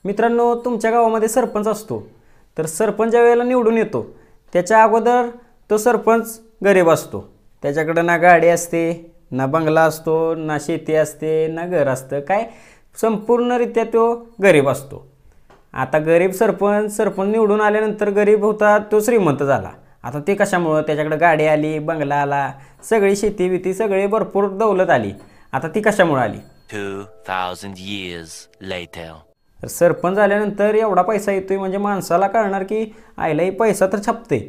मित्रांनो, तुमच्या गावामध्ये सरपंच असतो, तर सरपंच ज्या वेळेला निवडून येतो त्याच्या अगोदर तो सरपंच गरीब असतो. त्याच्याकडे ना गाडी असते, ना बंगला असतो, ना शेती असते, ना घर असतं, काय संपूर्णरित्या तो गरीब असतो. आता गरीब सरपंच निवडून आल्यानंतर गरीब होता तो श्रीमंत झाला. आता ते कशामुळं? त्याच्याकडे गाडी आली, बंगला आला, सगळी शेती बिती सगळी भरपूर दौलत आली. आता ती कशामुळे आली? 2000 years later. तर सरपंच झाल्यानंतर एवढा पैसा येतोय म्हणजे माणसाला कळणार की आईलाही पैसा तर छापतंय,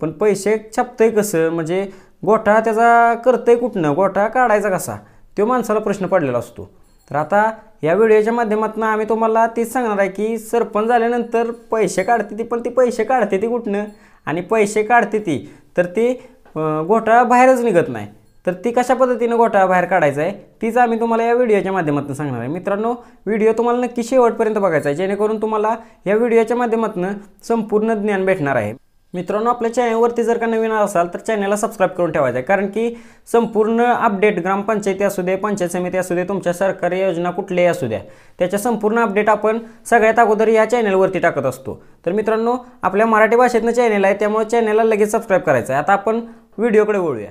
पण पैसे छापतंय कसं, म्हणजे गोठा त्याचा करतंय कुठनं, गोठा काढायचा कसा, तो माणसाला प्रश्न पडलेला असतो. तर आता या व्हिडिओच्या माध्यमातून आम्ही तुम्हाला तेच सांगणार आहे की सरपंच झाल्यानंतर पैसे काढते ती, पण ती पैसे काढते ती कुठनं, आणि पैसे काढते ती तर ती गोठा बाहेरच निघत नाही. तर ती कशा पद्धतीनं गोठा बाहेर काढायचा आहे तीच आम्ही तुम्हाला या व्हिडिओच्या माध्यमातून सांगणार आहे. मित्रांनो, व्हिडिओ तुम्हाला नक्की शेवटपर्यंत बघायचा आहे, जेणेकरून तुम्हाला या व्हिडिओच्या माध्यमातून संपूर्ण ज्ञान भेटणार आहे. मित्रांनो, आपल्या चॅनलवरती जर का नवीन असाल तर चॅनलला सबस्क्राईब करून ठेवायचं आहे, कारण की संपूर्ण अपडेट ग्रामपंचायती असू दे, पंचायत समिती असू दे, तुमच्या सरकारी योजना कुठल्याही असू द्या, त्याच्या संपूर्ण अपडेट आपण सगळ्यात अगोदर या चॅनलवरती टाकत असतो. तर मित्रांनो, आपल्या मराठी भाषेतनं चॅनल आहे, त्यामुळे चॅनलला लगेच सबस्क्राईब करायचं आहे. आता आपण व्हिडिओकडे वळूया.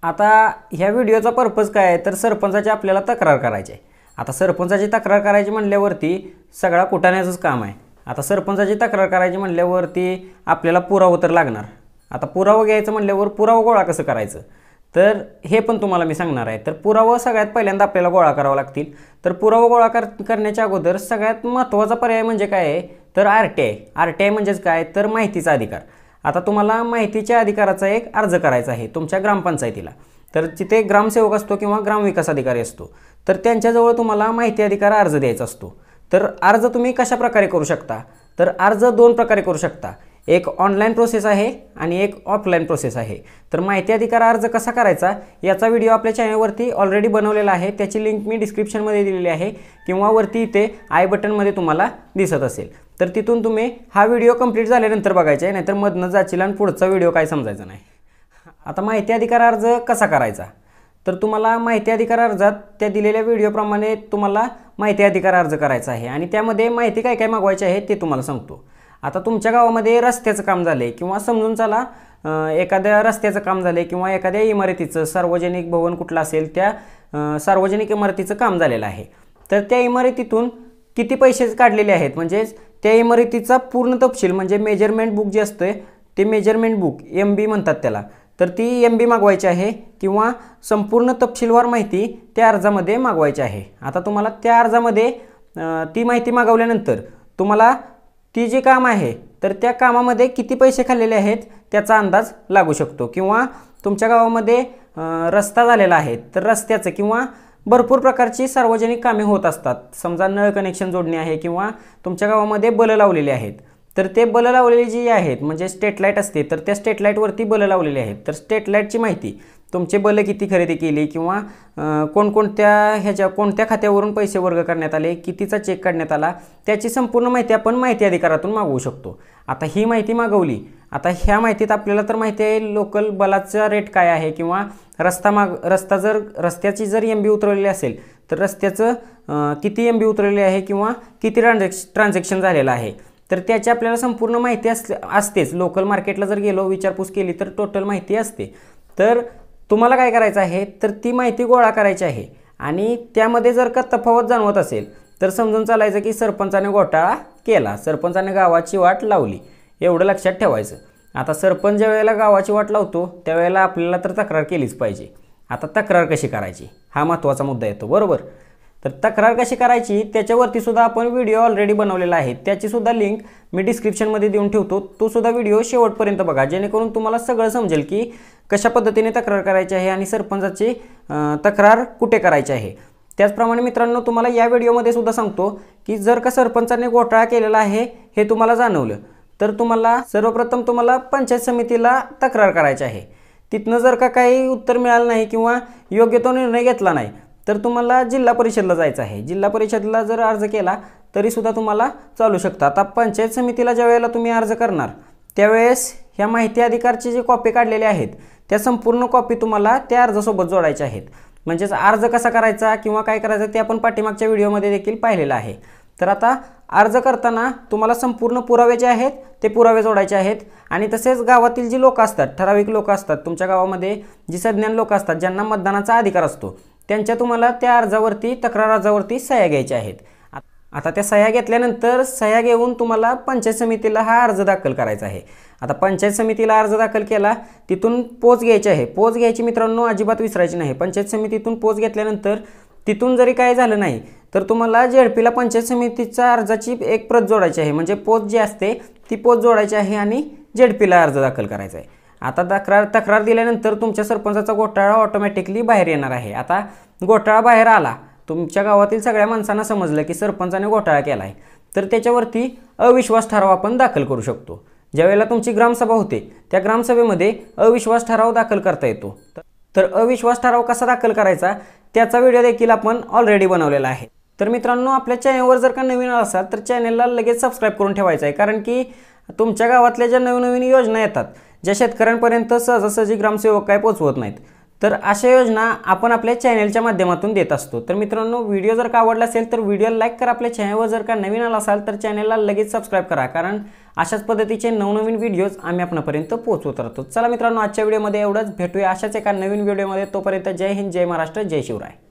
आता ह्या व्हिडिओचा पर्पज काय आहे, तर सरपंचाची आपल्याला तक्रार करायची आहे. आता सरपंचाची तक्रार करायची म्हणल्यावरती सगळा कुटाण्याचंच काम आहे. आता सरपंचाची तक्रार करायची म्हणल्यावरती आपल्याला पुरावा तर लागणार. आता पुरावा घ्यायचं म्हणल्यावर पुरावा गोळा कसं करायचं, तर हे पण तुम्हाला मी सांगणार आहे. तर पुरावा सगळ्यात पहिल्यांदा आपल्याला गोळा करावा लागतील. तर पुरावा गोळा करण्याच्या अगोदर सगळ्यात महत्त्वाचा पर्याय म्हणजे काय आहे, तर RTI म्हणजेच काय, तर माहितीचा अधिकार. आता तुम्हाला माहितीच्या अधिकाराचा एक अर्ज करायचा आहे तुमच्या ग्रामपंचायतीला. तर तिथे ग्रामसेवक असतो किंवा ग्रामविकास अधिकारी असतो, तर त्यांच्याजवळ तुम्हाला माहिती अधिकार अर्ज द्यायचा असतो. तर अर्ज तुम्ही कशा प्रकारे करू शकता, तर अर्ज दोन प्रकारे करू शकता. एक ऑनलाईन प्रोसेस आहे आणि एक ऑफलाईन प्रोसेस आहे. तर माहिती अधिकार अर्ज कसा करायचा याचा व्हिडिओ आपल्या चॅनलवरती ऑलरेडी बनवलेला आहे, त्याची लिंक मी डिस्क्रिप्शनमध्ये दिलेली आहे किंवा वरती इथे आय बटनमध्ये तुम्हाला दिसत असेल. तर तिथून तुम्ही हा व्हिडिओ कंप्लीट झाल्यानंतर बघायचा आहे, नाहीतर मधनं जाशील आणि पुढचा व्हिडिओ काय समजायचा नाही. आता माहिती अधिकार अर्ज कसा करायचा, तर तुम्हाला माहिती अधिकार अर्जात त्या दिलेल्या व्हिडिओप्रमाणे तुम्हाला माहिती अधिकार अर्ज करायचा आहे आणि त्यामध्ये माहिती काय काय मागवायची आहे ते तुम्हाला सांगतो. आता तुमच्या गावामध्ये रस्त्याचं काम झाले किंवा समजून चला एखाद्या रस्त्याचं काम झाले किंवा एखाद्या इमारतीचं सार्वजनिक भवन कुठलं असेल त्या सार्वजनिक इमारतीचं काम झालेलं आहे. तर त्या इमारतीतून किती पैसे काढलेले आहेत, म्हणजेच त्या इमारतीचा पूर्ण तपशील म्हणजे मेजरमेंट बुक जे असतं ते मेजरमेंट बुक MB म्हणतात त्याला, तर ती MB मागवायची आहे किंवा संपूर्ण तपशीलवार माहिती त्या अर्जामध्ये मागवायची आहे. आता तुम्हाला त्या अर्जामध्ये ती माहिती मागवल्यानंतर तुम्हाला ती जे काम आहे तर त्या कामामध्ये किती पैसे खाल्लेले आहेत त्याचा अंदाज लागू शकतो. किंवा तुमच्या गावामध्ये रस्ता झालेला आहे तर रस्त्याचं किंवा भरपूर प्रकारची सार्वजनिक कामे होत असतात. समजा नळ कनेक्शन जोडणे आहे किंवा तुमच्या गावामध्ये बलं लावलेले आहेत, तर ते बलं लावलेली जी आहेत म्हणजे स्ट्रीट लाईट असते, तर त्या स्ट्रीट लाईटवरती बलं लावलेली आहेत. तर स्ट्रीट लाईटची माहिती, तुमचे बलं किती खरेदी केली किंवा कोणत्या खात्यावरून पैसे वर्ग करण्यात आले, कितीचा चेक काढण्यात आला, त्याची संपूर्ण माहिती आपण माहिती अधिकारातून मागवू शकतो. आता ही माहिती मागवली. आता ह्या माहितीत आपल्याला तर माहिती आहे लोकल बलाचा रेट काय आहे किंवा रस्त्याची जर MB उतरवलेली असेल तर रस्त्याचं किती MB उतरलेले आहे किंवा किती ट्रान्झॅक्शन झालेलं आहे, तर त्याची आपल्याला संपूर्ण माहिती असतेच. लोकल मार्केटला जर गेलो विचारपूस केली तर टोटल माहिती असते. तर तुम्हाला काय करायचं आहे, तर ती माहिती गोळा करायची आहे आणि त्यामध्ये जर का तफावत जाणवत असेल तर समजून चालायचं की सरपंचाने घोटाळा केला, सरपंचाने गावाची वाट लावली, एवढं लक्षात ठेवायचं. आता सरपंच ज्या वेळेला गावाची वाट लावतो त्यावेळेला आपल्याला तर तक्रार केलीच पाहिजे. आता तक्रार कशी करायची हा महत्त्वाचा मुद्दा येतो, बरोबर. तर तक्रार कशी करायची त्याच्यावरती सुद्धा आपण व्हिडिओ ऑलरेडी बनवलेला आहे, त्याची सुद्धा लिंक मी डिस्क्रिप्शनमध्ये देऊन ठेवतो. तो सुद्धा व्हिडिओ शेवटपर्यंत बघा, जेणेकरून तुम्हाला सगळं समजेल की कशा पद्धतीने तक्रार करायची आहे आणि सरपंचाची तक्रार कुठे करायची आहे. त्याचप्रमाणे मित्रांनो, तुम्हाला या व्हिडिओमध्ये सुद्धा सांगतो की जर का सरपंचाने घोटाळा केलेला आहे हे तुम्हाला जाणवलं तर तुम्हाला सर्वप्रथम पंचायत समितीला तक्रार करायची आहे. तिथनं जर का काही उत्तर मिळालं नाही किंवा योग्य तो निर्णय घेतला नाही तर तुम्हाला जिल्हा परिषदला जायचं आहे. जिल्हा परिषदला जर अर्ज केला तरीसुद्धा तुम्हाला चालू शकतं. आता पंचायत समितीला ज्या वेळेला तुम्ही अर्ज करणार त्यावेळेस ह्या माहिती अधिकारची जी कॉपी काढलेली आहेत त्या संपूर्ण कॉपी तुम्हाला त्या अर्जासोबत जोडायच्या आहेत. म्हणजेच अर्ज कसा करायचा किंवा काय करायचं ते आपण पाठीमागच्या व्हिडिओमध्ये देखील पाहिलेलं आहे. तर आता अर्ज करताना तुम्हाला संपूर्ण पुरावे जे आहेत ते पुरावे जोडायचे आहेत आणि तसेच गावातील जी लोक असतात, ठराविक लोक असतात तुमच्या गावामध्ये, जी सज्ञान लोक असतात ज्यांना मतदानाचा अधिकार असतो, त्यांच्या तुम्हाला त्या अर्जावरती, तक्रार अर्जावरती सह्या घ्यायच्या आहेत। आता त्या सह्या घेतल्यानंतर सह्या घेऊन तुम्हाला पंचायत समितीला हा अर्ज दाखल करायचा आहे। आता पंचायत समितीला अर्ज दाखल केला, तिथून पोच घ्यायची आहे। पोच घ्यायची मित्रांनो अजिबात विसरायची नाही। पंचायत समितीतून पोच घेतल्यानंतर तिथून जरी काय झालं नाही तर तुम्हाला झेडपीला पंचायत समितीच्या अर्जाची एक प्रत जोडायची आहे, म्हणजे पोच जी असते ती पोच जोडायची आहे आणि झेडपीला अर्ज दाखल करायचा आहे। आता तक्रार दिल्यानंतर तुमच्या सरपंचाचा घोटाळा ऑटोमॅटिकली बाहेर येणार आहे। आता घोटाळा बाहेर आला, तुमच्या गावातील सगळ्या माणसांना समजलं की सरपंचाने घोटाळा केला आहे, तर त्याच्यावरती अविश्वास ठराव आपण दाखल करू शकतो। ज्यावेळेला तुमची ग्रामसभा होते त्या ग्रामसभेमध्ये अविश्वास ठराव दाखल करता येतो। तर अविश्वास ठराव कसा दाखल करायचा त्याचा व्हिडिओ देखील आपण ऑलरेडी बनवलेला आहे। तर मित्रांनो, आपल्या चॅनलवर जर का नवीन असाल तर चॅनलला लगेच सबस्क्राईब करून ठेवायचं आहे, कारण की तुमच्या गावातल्या ज्या नवीन योजना येतात, ज्या शेतकऱ्यांपर्यंत सहजासहजी ग्रामसेवक काय पोहोचवत नाहीत, तर अशा योजना आपण आपल्या चॅनलच्या माध्यमातून देत असतो। तर मित्रांनो, व्हिडिओ जर का आवडला असेल तर व्हिडिओला लाईक करा। आपल्या चॅनलवर जर का नवीन आला असाल तर चॅनलला लगेच सबस्क्राईब करा, कारण अशाच पद्धतीचे नवनवीन व्हिडिओज आम्ही आपणापर्यंत पोहोचवत राहतो। चला मित्रांनो, आजच्या व्हिडिओमध्ये एवढंच। भेटूया अशाच एका नवीन व्हिडिओमध्ये। तोपर्यंत जय हिंद, जय महाराष्ट्र, जय शिवराय।